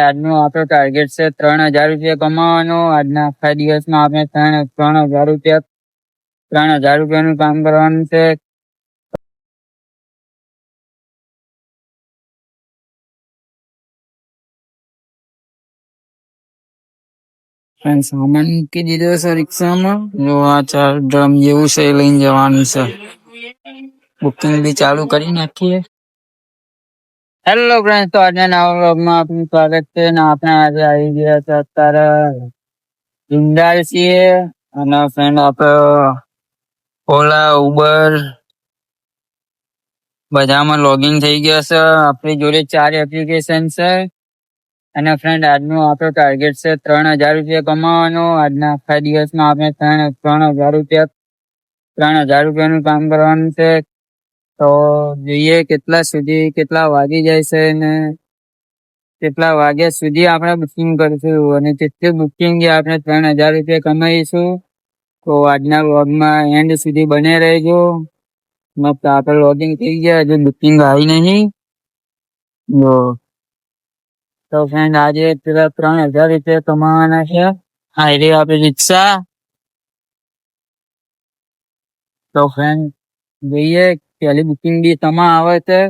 આજનો આપણો ટાર્ગેટ છે 3000 રૂપિયા કમાવાનો. આજના આખા દિવસમાં આપણે 3000 રૂપિયાનું કામ કરવાનું છે. સામાન મૂકી દીધો છે રિક્ષામાં. જો આ 4 ડ્રમ જેવું છે એ લઈને જવાનું છે. બુકિંગ બી ચાલુ કરી નાખીએ. હેલો ફ્રેન્ડ, તો આજના નવા વ્લોગમાં આપનું સ્વાગત છે. ને આપણે આજે આવી ગયા છે અત્યારે જિંદાલ છીએ. અને ફ્રેન્ડ આપણે ઓલા ઉબર બધામાં લોગિન થઈ ગયા છે. આપણી જોડે 4 એપ્લિકેશન છે. અને ફ્રેન્ડ આજનો આપણો ટાર્ગેટ છે 3000 રૂપિયા કમાવાનો. આજના આખા દિવસમાં આપણે 3000 રૂપિયાનું કામ કરવાનું છે. તો જોઈએ કેટલા વાગી જાય છે ને કેટલા વાગ્યા સુધી આપણે બુકિંગ કરશું અને કેટલી બુકિંગ આપણે 3000 રૂપિયા કમાઈશું. તો આજના વ્લોગમાં એન્ડ સુધી બને રહેજો. મત આપણે લોગિંગ થઈ ગયા, હજુ બુકિંગ આવી નહીં. તો ફ્રેન્ડ આજે પેલા 3000 રૂપિયા કમાવાના છે. હાઈરે આપણે રિક્ષા. તો ફ્રેન્ડ જોઈએ, પેલી બુકિંગ બી તમા આવે છે.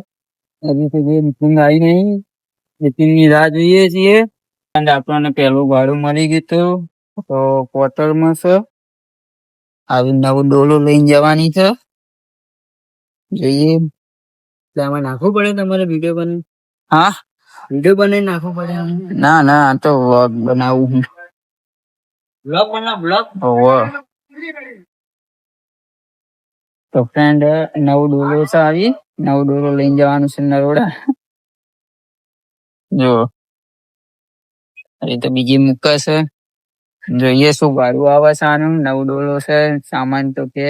હજુ સુધી બુકિંગ આવી નહીં. બુકિંગ ની રાહ જોઈએ છીએ. અને આપણને પેલું ભાડું મળી ગયું હતું. તો ક્વાર્ટરમાં છે આવી નવું ડોલો લઈને જવાની છે. જોઈએ આમાં નાખવું પડે તમારે વિડીયો બને. હા, વિડીયો બનાવી નાખવું પડે. ના આ તો વ્લોગ બનાવું. બ્લોગ. તો ફ્રેન્ડ નવું ડોલો છે આવી. નવું ડોલો લઈને જવાનું છે નરોડા. જો તો બીજી મૂકશે. જોઈએ શું ભાડું આવે સારું. નવું ડોલો છે. સામાન તો કે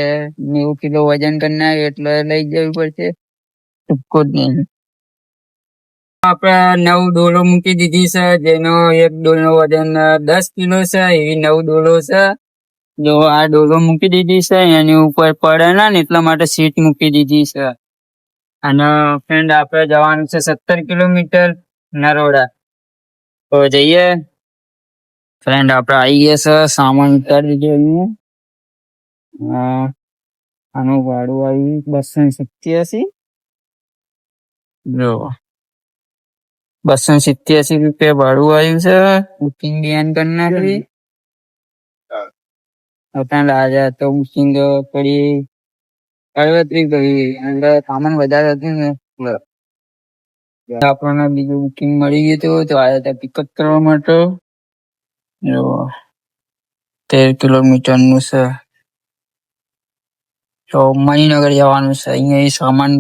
90 કિલો વજન કરી એટલે લઈ જવું પડશે. ટૂંકો જ નહીં. આપણે નવું ડોલો મૂકી દીધી છે, જેનો એક ડોલો વજન 10 કિલો છે. એવી નવું ડોલો છે. જો આ ડોલો મૂકી દીધી છે, એની ઉપર પડે ના ને એટલા માટે સીટ મૂકી દીધી છે. અને ફ્રેન્ડ આપણે જવાનું છે 17 કિલોમીટર નરોડા. તો જઈએ. ફ્રેન્ડ આપણે આવી ગયા છે. સામાન ઉતારી દીધો. આનું ભાડું આવ્યું 287. જો 287 રૂપિયા ભાડું આવ્યું છે. બુકિંગ ધ્યાન કરી નાખી. આજે તો બુકિંગ કરી 38 કરી. એટલે સામાન વધારે હતું ને આપણને બીજું બુકિંગ મળી ગયું હતું. તો આજે ત્યાં પિકઅપ કરવા માટે 13 કિલોમીટર નું છે. તો મણિનગર જવાનું છે. અહીંયા સામાન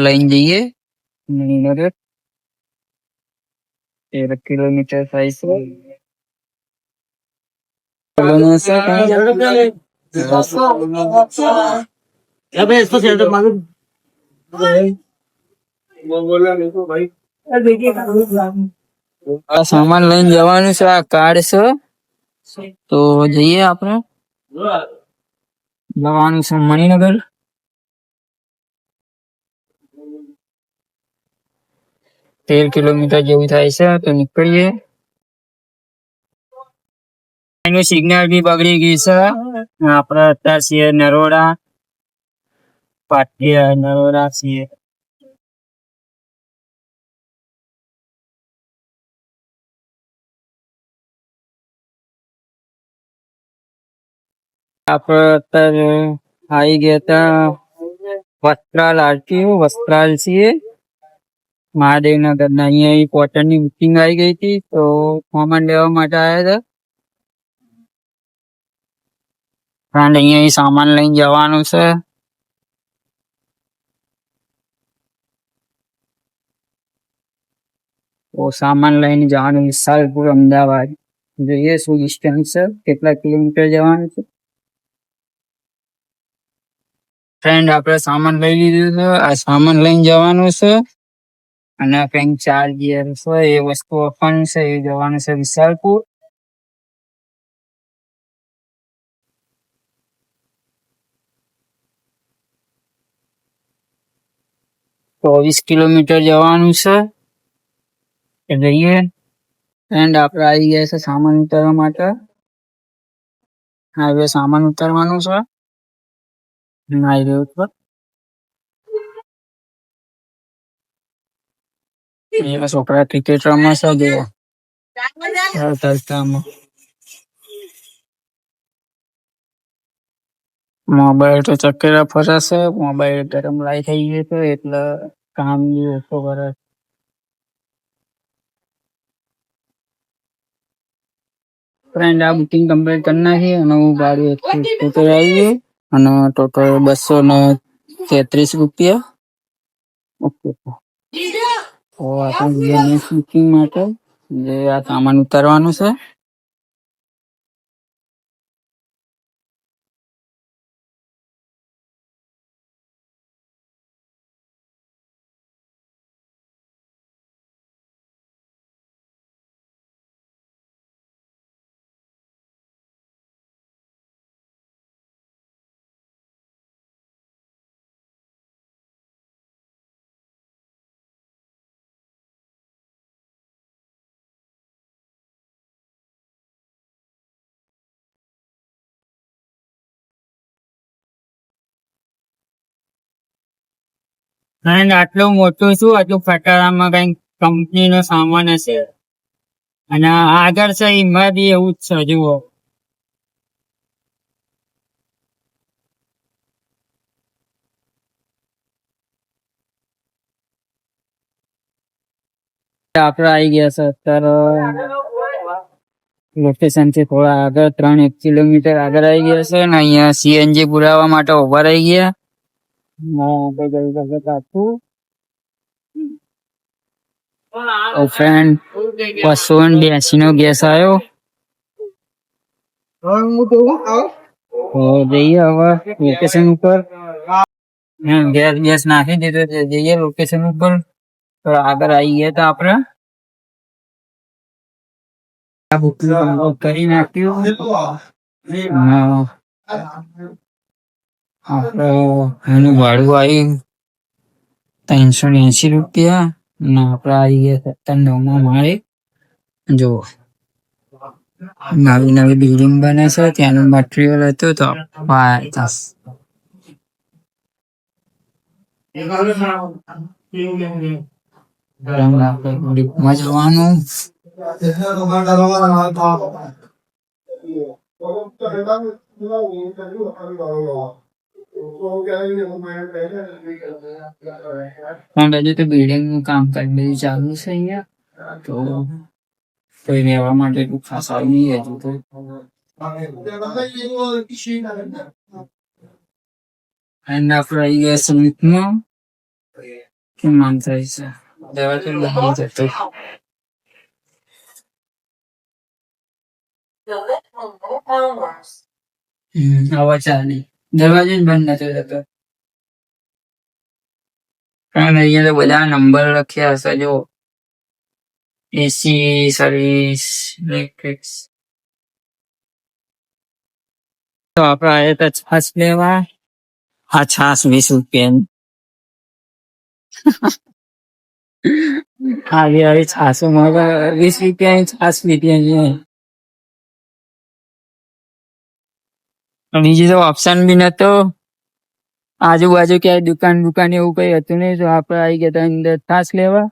લઈને જઈએ મણિનગર. 13 કિલોમીટર થાય છે. સામાન લઈને જવાનું છે. આ કાર્ડ છે. તો જઈએ આપણે. જવાનું છે મણિનગર. 13 કિલોમીટર જેવું થાય છે. તો નીકળીએ. એનું સિગ્નલ બી બગડી ગયું છે. આપણે અત્યારે છીએ નરોડા. પાટિયા નરોડા છીએ. આપણે અત્યારે આવી ગયા હતા વસ્ત્રાલ આરટીઓ. વસ્ત્રાલ છીએ મહાદેવનગર ના. અહીંયા ક્વાર્ટર ની બુકિંગ આવી ગઈ હતી. તો સામાન લેવા માટે આવ્યા હતા. અહીંયા સામાન લઈને જવાનું છે. તો સામાન લઈને જવાનું વિશાલપુર અમદાવાદ. જોઈએ શું ડિસ્ટન્સ છે, કેટલા કિલોમીટર જવાનું છે. ફ્રેન્ડ આપણે સામાન લઈ લીધું છે. આ સામાન લઈને જવાનું છે. અને કંઈક ચાર્જ છે એ વસ્તુ આપવાની છે. એ જવાનું છે વિશાલપુર. તો 20 કિલોમીટર જવાનું છે. જઈએ. ફ્રેન્ડ આપણે આવી ગયા છે સામાન ઉતારવા માટે. હવે સામાન ઉતારવાનું છે. આવી રહ્યું છે. એવા છોકરા ક્રિકેટ રમે છે જો. તડકામાં મોબાઈલ તો ચક્કરા ફરાશે. મોબાઈલ ગરમ લાઈ થઈ ગયો છે એટલે કામ બી ઓછો કરે. ફ્રેન્ડ આ બુકિંગ કમ્પ્લીટ કરી નાખી અને હું ગાડી ટોટલ આવી અને ટોટલ 233 રૂપિયા. ઓકે તો આપણે નેક્સ્ટ બુકિંગ માટે જે આ સામાન ઉતારવાનું છે. ફ્રેન્ડ આટલું મોટું શું આટલું ફટારામાં કઈ કંપની નો સામાન હશે અને આગળ છે એમાં બી એવું જ છે જુઓ. આપડે આવી ગયા છે અત્યારે લોકેશન થી થોડા આગળ 3 કિલોમીટર આગળ આવી ગયા છે ને અહીંયા સીએનજી પુરાવા માટે ઉભા રહી ગયા. ફ્રેન્ડ 282 નો ગેસ આવ્યો. જઈએ હવે લોકેશન ઉપર. ગેસ નાખી દીધો છે. જઈએ લોકેશન ઉપર. તો આગળ આવી ગયા હતા આપડે. કરી નાખ્યું. આપડે એનું ભાડું આવ્યું 380 રૂપિયા અને આપડે આવી ગયા 97 માળે. જો નવી નવી બિલ્ડિંગ બને છે ત્યાંનું મટીરિયલ હતું તો જવાનું. બાજુ તો બિલ્ડિંગ નું કામકાજ બધું ચાલુ છે અહીંયા. તો કોઈ રહેવા માટે ખાસ આવી નહીં હજુ તો. એન્ડ આપણે આવી ગયા સમિટમાં કે માન થાય છે દરવાજો બંધ જતો. આવા ચાલે દરવાજો જ બંધ નતો થતો. કારણ અહીંયા તો બધા નંબર લખ્યા હશે જો. AC service electrics. તો આપડે આવ્યા હતા છાસ લેવા. આ છાસ 20 રૂપિયાની. આવી છાસો મળે 20 રૂપિયાની છાસ લીધી. બીજી તો ઓપ્શન બી નતો. આજુબાજુ ક્યાંય દુકાન એવું કઈ હતું નહીં. તો આપડે આવી ગયા હતા અંદર છાસ લેવા.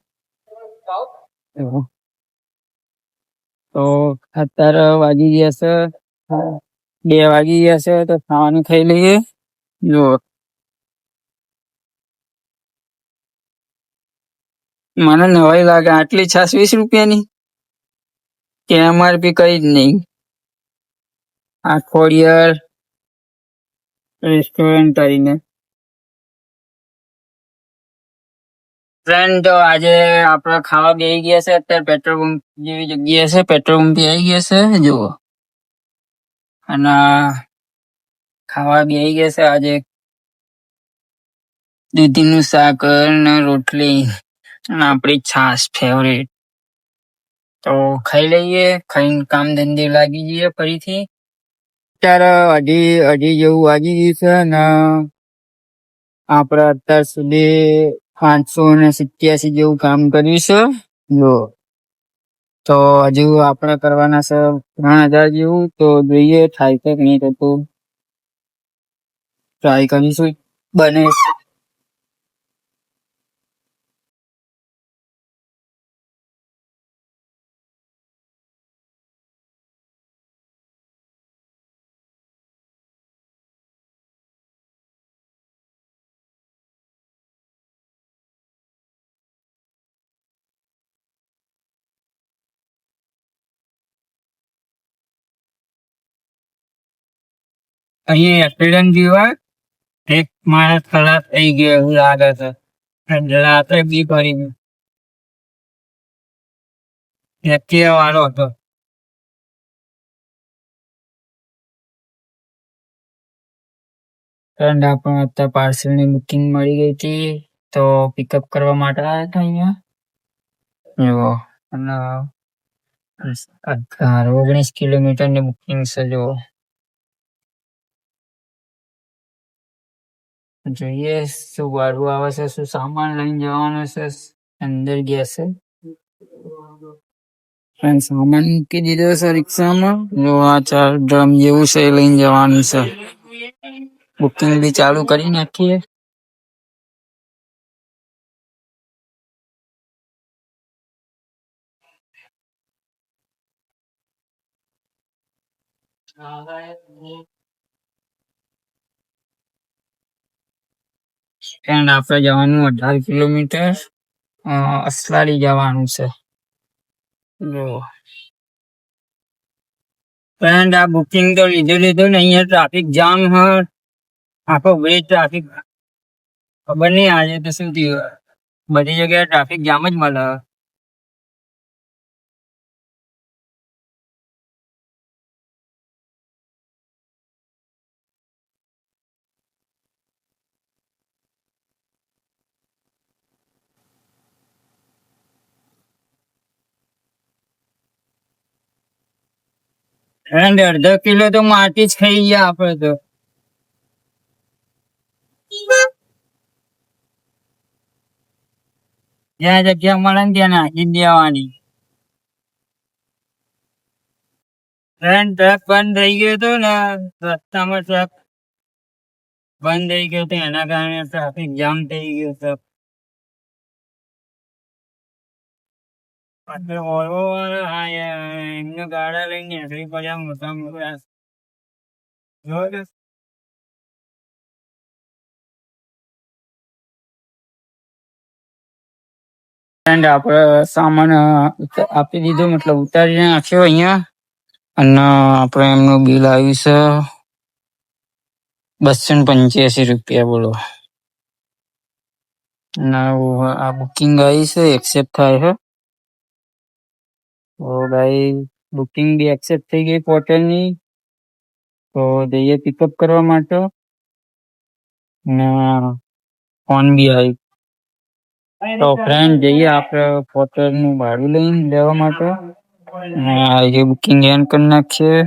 તો અત્યારે વાગી ગયા છે 2 વાગી ગયા છે. તો ખાવાનું ખાઈ લઈએ. જો મને નવાઈ લાગે આટલી છાસ 20 રૂપિયાની કે એમઆરપી કઈ જ નહીં. આ ખોડિયાર રેસ્ટોરન્ટ કરીને. ફ્રેન્ડ તો આજે આપડે ખાવા બેસી ગયા છે. અત્યારે પેટ્રોલ પંપ જેવી જગ્યા છે. પેટ્રોલ પંપ થી આવી ગયા છે જુઓ. અને ખાવા બેસી ગયા છે. આજે દૂધીનું શાક ને રોટલી અને આપડી છાસ ફેવરેટ. તો ખાઈ લઈએ. ખાઈને કામ ધંધે લાગી જઈએ ફરીથી. અત્યારે અઢી જેવું વાગી ગયું છે ને આપડે અત્યાર સુધી 587 જેવું કામ કર્યું છે જો. તો હજુ આપણે કરવાના છે 3000 જેવું, તો જોઈએ થાય કે નહીં થતું. ટ્રાય કરીશું બને. અહીં એક્સિડન્ટ જેવા એક માણસ ખલાસ થઈ ગયો એવું લાગે છે. રાત્રે બી કરી એક્ટિવા વાળો હતો. ફ્રેન્ડ આપણે અત્યારે પાર્સલની બુકિંગ મળી ગઈ હતી, તો પિકઅપ કરવા માટે આવ્યા હતા અહીંયા. જો અને 19 કિલોમીટરની બુકિંગ છે. જો જોઈએ શું ભાડું આવે છે, શું સામાન લઈને જવાનું છે. અંદર ગયા છે ફ્રેન્ડ, સામાન મૂકી દીધો છે રિક્ષામાં. જો આ 4 ડ્રમ જેવું છે એ લઈને જવાનું છે. બુકિંગ બી ચાલુ કરી નાખીએ. ફ્રેન્ડ આપણે જવાનું 18 કિલોમીટર અસલાડી જવાનું છે. જો ફ્રેન્ડ આ બુકિંગ તો લીધું ને અહીંયા ટ્રાફિક જામ હ. આખો બ્રિજ ટ્રાફિક, ખબર નહીં આજે તો શું થયું, બધી જગ્યાએ ટ્રાફિક જામ જ મળે. ફ્રેન્ડ અડધો કિલો તો માટી જ ખાઈ ગયા આપડે તો. જ્યાં જગ્યા મળે ને ત્યાં નાખી દેવાની. ફ્રેન્ડ ટ્રક બંધ થઈ ગયો હતો ને, રસ્તામાં ટ્રક બંધ થઈ ગયો હતો, એના કારણે ટ્રાફિક જામ થઈ ગયો હતો. વોલ્વો વાળા એમને ગાડા લઈને નીકળી પડ્યા મોટા મોટા. ફ્રેન્ડ આપણે સામાન આપી દીધો, મતલબ ઉતારી નાખ્યો અહીંયા. અને આપણે એમનું બિલ આવ્યું છે 285 રૂપિયા. બોલો. આ બુકિંગ આવી છે, એક્સેપ્ટ થાય છે. તો ભાઈ બુકિંગ બી એક્સેપ્ટ થઈ ગઈ પોર્ટલની. તો જઈએ પિકઅપ કરવા માટે. ને ફોન બી આવી. તો ફ્રેન્ડ જઈએ આપણે પોર્ટલનું ભાડું લઈને લેવા માટે. આજે બુકિંગ એન્ડ કરી નાખીએ.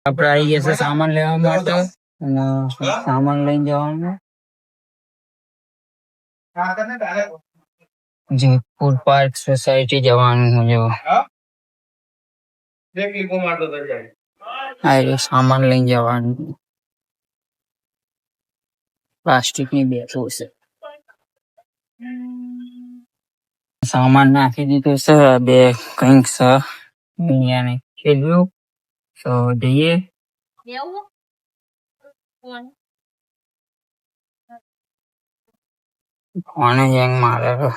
આપણે આવી ગયા છે સામાન લેવા માટે, અને સામાન લઈને જવાનું જોધપુર પાર્ક સોસાયટી જવાનું. જો સામાન લઈને જવાનું. પ્લાસ્ટિકની બેગો છે. સામાન નાખી દીધો છે. બે કંઈક છે દુનિયાને ખેલ્યું. તો જઈએ. કોને હેંગ મારે છે?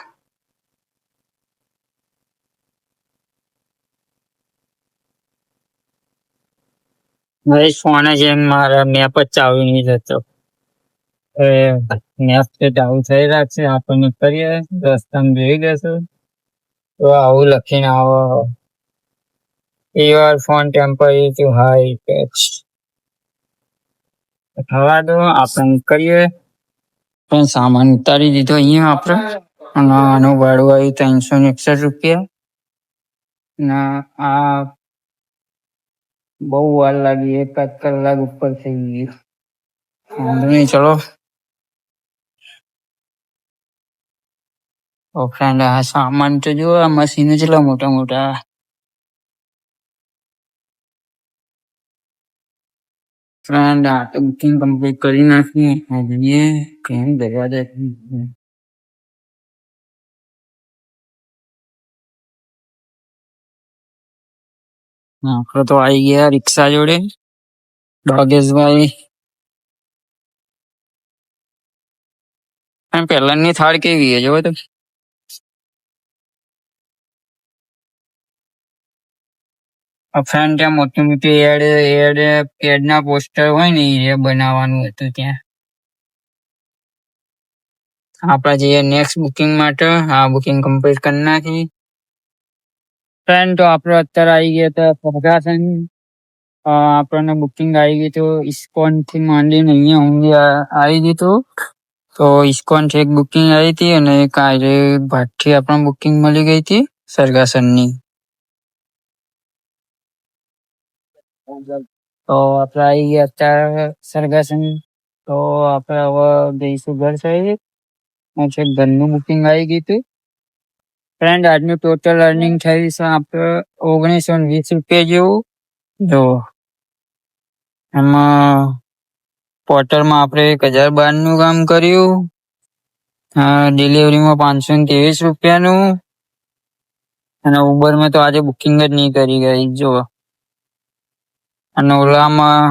ફોન જ હેંગ મારે, મેપ જ ચાલુ નહીં થતો. મેપ તો ચાલુ થઈ રાખશે, આપણને કરીએ રસ્તામાં જોઈ લેશું. તો આવું લખીને આવો, your phone temporary two high text. થવા દો, આપણે કરીએ. પણ સામાન ઉતારી દીધો અહીંયા આપણે, અને આનું ભાડું આવ્યું 361 રૂપિયા. ના આ બહુ વાર લાગી, 1 કલાક ઉપર થઈ ગયું. વાંધો નહીં, ચલો. ફ્રેન્ડ આ સામાન તો જો આ મશીન કેટલા મોટા મોટા. ફ્રેન્ડ આ તો બુકિંગ કમ્પ્લીટ કરી નાખી. જોઈએ કેમ દરવાજા આપણે તો આવી ગયા રિક્ષા જોડે. ભાગેશભાઈ પહેલાની થાળ કેવી છે જોવો તો. ફ્રેન્ડ ત્યાં મોટી મોટી એડ ના પોસ્ટર હોય ને એ બનાવવાનું હતું ત્યાં. આપડા જઈએ નેક્સ્ટ બુકિંગ માટે. હા બુકિંગ કમ્પ્લીટ કરી નાખી. ફ્રેન્ડ તો આપડે અત્યારે આવી ગયા હતા પ્રકાશન. આપણને બુકિંગ આવી ગઈ તો ઇસ્કોન થી માંડીને અહીંયા ઊંઘી આવી ગઈ તો ઇસ્કોન થી એક બુકિંગ આવી હતી અને એક આજે ભાટથી આપણને બુકિંગ મળી ગઈ હતી સરગાસનની. તો આપડે આવી ગયા અત્યારે સરગાસન. તો આપડે હવે જઈશું ઘર સાઈડ. ઘરનું બુકિંગ આવી ગયું હતું. ફ્રેન્ડ આજનું ટોટલ અર્નિંગ થઈ છે આપણે 1920 જેવું. જો એમાં પોર્ટલમાં આપણે 1012 નું કામ કર્યું. ડિલિવરીમાં 523 રૂપિયાનું. અને ઉબરમાં તો આજે બુકિંગ જ નહીં કરી ગઈ જો. અને ઓલામાં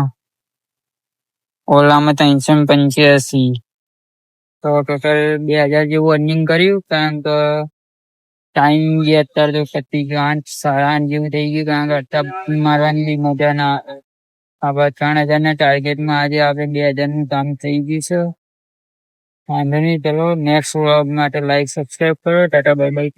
385. તો ટોટલ 2000 જેવું અર્નિંગ કર્યું. કારણ કે ટાઈમ જે અત્યારે તો 8 સાડા 8 જેવું થઈ ગયું. કારણ કે અત્યારે બુકિંગ મારવાની બી મજા ના આવે. આપણે 3000 ના ટાર્ગેટમાં આજે આપણે 2000 નું કામ થઈ ગયું છે. વાંધો નહીં, ચલો નેક્સ્ટ વ્લોગ માટે લાઈક સબસ્ક્રાઈબ કરો. Tata bye bye.